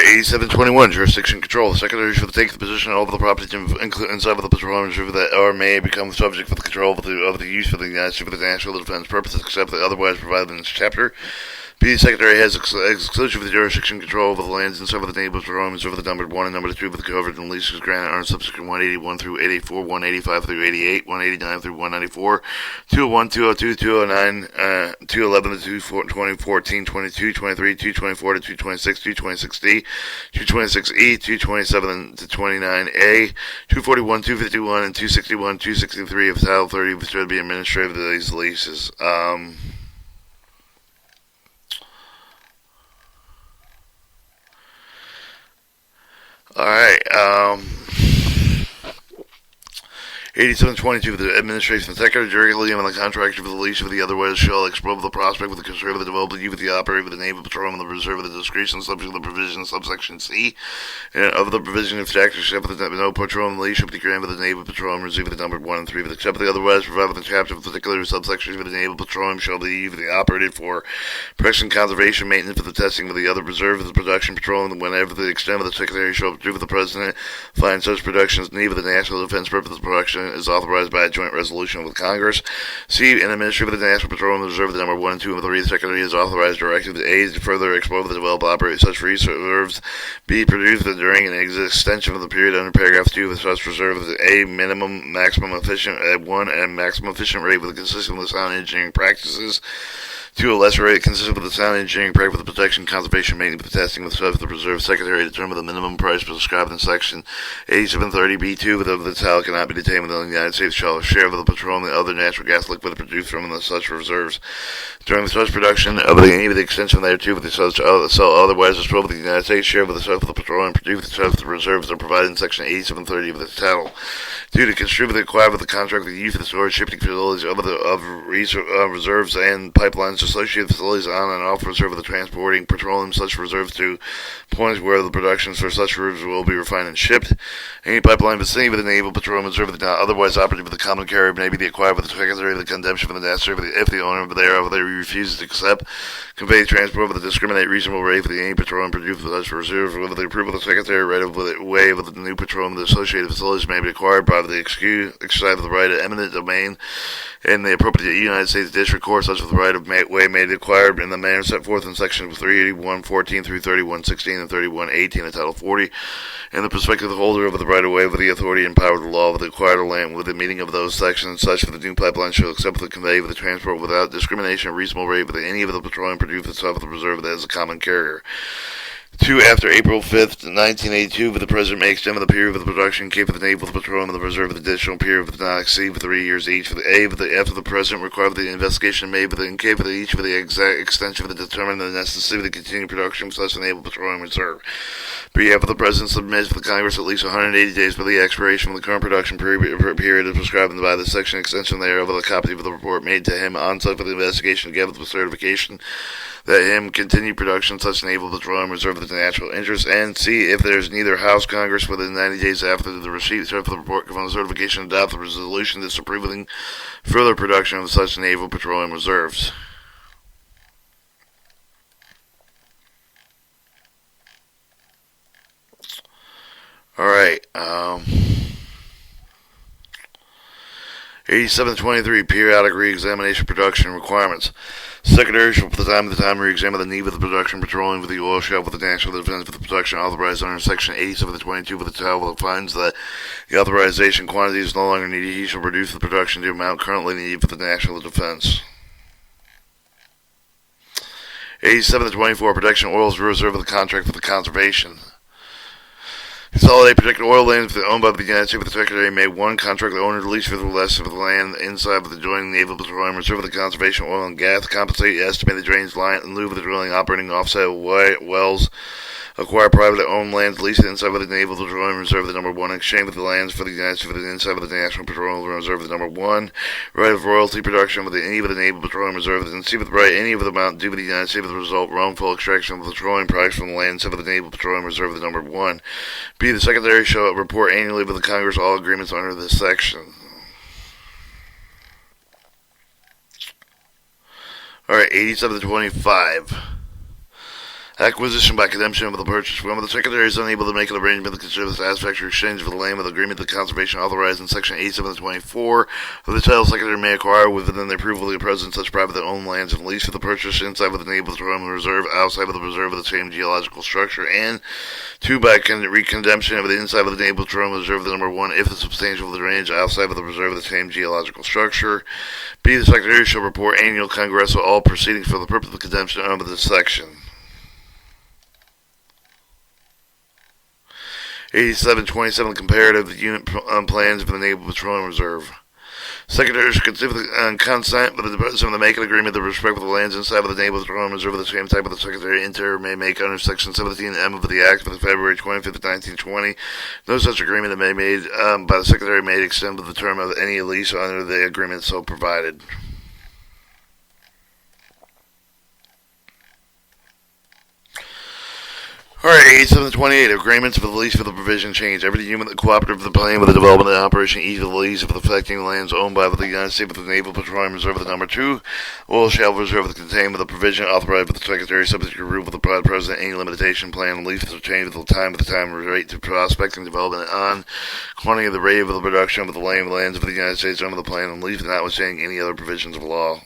8721, jurisdiction control. The Secretary shall take the position over the property inside of the Petroleum Reserve that or may become subject for the control of the use for the United States for the national defense purposes, except that otherwise provided in this chapter. B. The Secretary has exclusive jurisdiction control over the lands inside of the Naval Petroleum Reserve of the numbered 1 and number 2 of the covered and leases granted on subsequent 181 through 884, 185 through 88, 189 through 194, 201, 202, 209, 211 to 2014, 22, 23, 224 to 226, 226D, 226E, 227 to 29A, 241, 251, and 261, 263 of Title 30, which should be administrative of these leases. Alright, 8722, the administration of the Secretary directly and the contractor for the lease of the otherwise shall explore the prospect with the conservative development of the operator of the Naval Petroleum and the reserve of the discretion subject to the provision of subsection C of the provision of factors except for the no petroleum lease shall be granted of the Naval Petroleum reserve of the number 1 and 3 of the except for the otherwise provided with the chapter of particular subsections of the Naval Petroleum shall be operated for protection, conservation, maintenance for the testing of the other reserve of the production petroleum whenever the extent of the Secretary shall approve of the President find such productions need for the national defense purpose of production is authorized by a joint resolution with Congress. C. An administrator of the National Petroleum Reserve, the number 1 and 2 and 3, the Secretary is authorized directive A. to further explore the develop operate such reserves. B. Produce during an extension of the period under paragraph 2 of such reserve of A. Minimum, maximum efficient at 1 and maximum efficient rate with consistent with sound engineering practices. 2. A lesser rate consistent with the sound engineering practice for the protection, conservation, maintenance, the testing with the reserve Secretary to determine the minimum price prescribed in section 8730B2 of the title cannot be detained within the United States shall share of the petroleum and other natural gas liquid produced from the such reserves. During the such production of any of the extension thereto with the such otherwise as well with the United States share of the petroleum produced with the reserves are provided in section 8730 of the title. 2. To contribute the acquire with the contract with the use of the storage shipping facilities of reserves and pipelines associated facilities on and off reserve of the transporting petroleum such reserves to points where the productions for such reserves will be refined and shipped. Any pipeline vicinity of the Naval Petroleum Reserve that not otherwise operated with the common carrier may be acquired with the Secretary of the condemnation of the necessary if the owner thereof refuses to accept, convey, transport with a discriminate reasonable rate for the any petroleum produced with such reserve with the approval of the Secretary right of way with the new petroleum the associated facilities may be acquired by the exercise of the right of eminent domain in the appropriate United States District Court, such as the right of way may be acquired in the manner set forth in section 381.14 through 31.16 and 31.18 of Title 40, and the prospective holder of the right of way with the authority and power of the law of the acquired land with the meaning of those sections, such for the new pipeline shall accept the convey of the transport without discrimination or reasonable rate with any of the petroleum produced itself of the reserve as a common carrier. 2. After April 5th, 1982, the President may extend the period of the production capable of the Naval Petroleum and the reserve of the additional period of the not exceed for 3 years each. For the A, after the President required the investigation made with the incapable each for the exact extension of the determine the necessity of the continued production of such a Naval Petroleum Reserve. B. After the President submits to the Congress at least 180 days for the expiration of the current production period as prescribed by the section extension thereof of a copy of the report made to him on such for the investigation together with the certification that him continue production such Naval Petroleum Reserve of the national interest, and C. If there is neither House Congress within 90 days after the receipt of the report from the certification adopt the resolution disapproving further production of such Naval Petroleum Reserves. Alright, 8723, periodic re-examination production requirements. Secretary shall, from time to time, re-examine the need of the production petroleum for the oil shelf with the national defense for the production authorized under section 8722 of the title finds that the authorization quantity is no longer needed. He shall reduce the production to the amount currently needed for the national defense. 8724, production oils reserve of the contract for the conservation. Consolidate protected oil lands owned by the United States with the Secretary may one contract the owner to lease for the less of the land inside of the adjoining Naval Petroleum Reserve of the conservation oil and gas, compensate estimated drainage line in lieu of the drilling operating offset wells, acquire privately owned lands leased inside of the Naval Petroleum Reserve of the number 1, exchange with the lands for the United States for the inside of the National Petroleum Reserve of the number 1, right of royalty production with any of the Naval Petroleum Reserve and see with the right any of the amount due to the United States with the result wrongful extraction of the petroleum products from the lands of the Naval Petroleum Reserve of the number 1. B. The Secretary shall report annually with the Congress all agreements under this section. Alright, 8725. Acquisition by condemnation of the purchase. When the Secretary is unable to make an arrangement to consider the satisfactory exchange of the land with agreement to conservation authorized in Section 8724 of the title, Secretary may acquire within the approval of the President such privately owned lands and lease for the purchase inside of the Naval Petroleum Reserve, outside of the reserve of the same geological structure, and 2. By recondemnation of the inside of the Naval Petroleum Reserve, the number 1, if the substantial of the range outside of the reserve of the same geological structure. B. The Secretary shall report annual Congress of all proceedings for the purpose of condemnation under this section. 8727 Comparative Unit Plans for the Naval Petroleum Reserve. Secretary should consider the consent with the President to make an agreement with respect to the lands inside of the Naval Petroleum Reserve of the same type of the Secretary Interior may make under Section 17M of the Act of February 25th, 1920. No such agreement may be made by the Secretary may extend with the term of any lease under the agreement so provided. Alright, 8728, agreements for the lease for the provision change. Every unit of the cooperative of the plan with the development and operation, each of the lease of the affecting lands owned by the United States with the Naval Petroleum Reserve of the number 2, oil shall reserve the contained with the provision authorized by the Secretary subject to approval of the President. Any limitation plan and lease will change with the time rate to prospecting development on quantity of the rate of the production of the lands of the United States under the plan and lease, notwithstanding any other provisions of law.